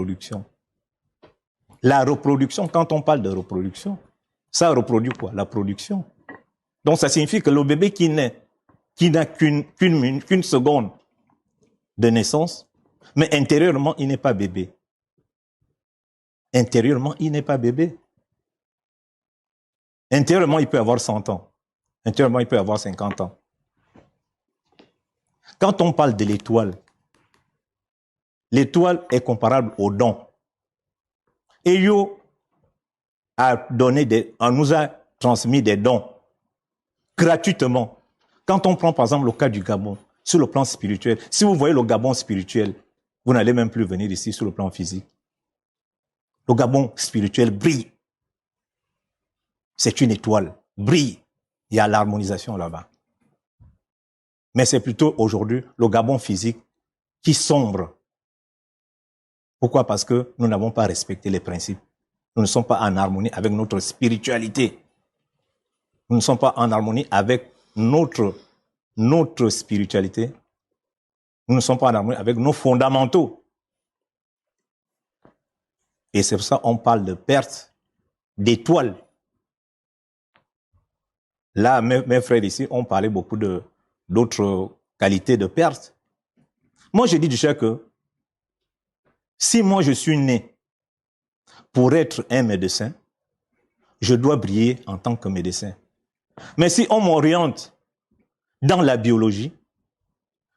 reproduction. La reproduction, quand on parle de reproduction, ça reproduit quoi? La production. Donc ça signifie que le bébé qui naît, qui n'a qu'une seconde de naissance, mais intérieurement, il n'est pas bébé. Intérieurement, il n'est pas bébé. Intérieurement, il peut avoir 100 ans. Intérieurement, il peut avoir 50 ans. Quand on parle de l'étoile, l'étoile est comparable au don. Eyo nous a transmis des dons gratuitement. Quand on prend par exemple le cas du Gabon, sur le plan spirituel, si vous voyez le Gabon spirituel, vous n'allez même plus venir ici sur le plan physique. Le Gabon spirituel brille. C'est une étoile, brille. Il y a l'harmonisation là-bas. Mais c'est plutôt aujourd'hui le Gabon physique qui sombre. Pourquoi? Parce que nous n'avons pas respecté les principes. Nous ne sommes pas en harmonie avec notre spiritualité. Nous ne sommes pas en harmonie avec notre spiritualité. Nous ne sommes pas en harmonie avec nos fondamentaux. Et c'est pour ça qu'on parle de perte d'étoiles. Là, mes frères ici ont parlé beaucoup d'autres qualités de perte. Moi, je dis déjà que si moi je suis né pour être un médecin, je dois briller en tant que médecin. Mais si on m'oriente dans la biologie,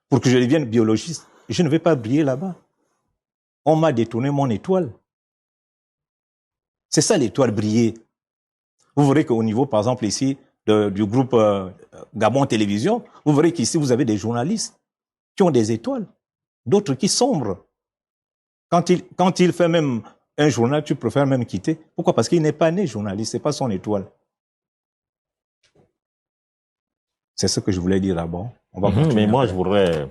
pour que je devienne biologiste, je ne vais pas briller là-bas. On m'a détourné mon étoile. C'est ça l'étoile, briller. Vous verrez qu'au niveau, par exemple, ici, du groupe Gabon Télévision, vous verrez qu'ici, vous avez des journalistes qui ont des étoiles, d'autres qui sombrent. Quand il fait même un journal, tu préfères même quitter. Pourquoi? Parce qu'il n'est pas né journaliste, c'est pas son étoile. C'est ce que je voulais dire d'abord. Mais moi, je voudrais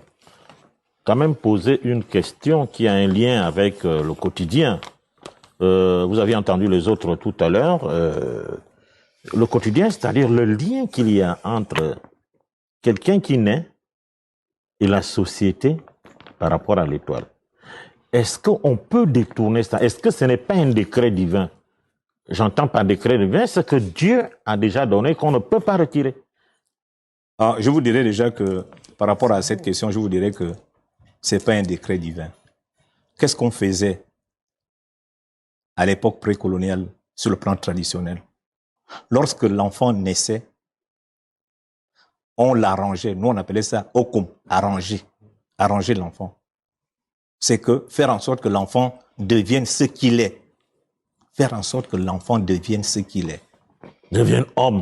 quand même poser une question qui a un lien avec le quotidien. Vous avez entendu les autres tout à l'heure. Le quotidien, c'est-à-dire le lien qu'il y a entre quelqu'un qui naît et la société par rapport à l'étoile. Est-ce qu'on peut détourner ça? Est-ce que ce n'est pas un décret divin? J'entends par décret divin ce que Dieu a déjà donné qu'on ne peut pas retirer. Alors, je vous dirais déjà que, par rapport à cette question, je vous dirais que ce n'est pas un décret divin. Qu'est-ce qu'on faisait à l'époque précoloniale sur le plan traditionnel? Lorsque l'enfant naissait, on l'arrangeait. Nous, on appelait ça okum, arranger l'enfant. C'est que faire en sorte que l'enfant devienne ce qu'il est. Faire en sorte que l'enfant devienne ce qu'il est. Devienne homme.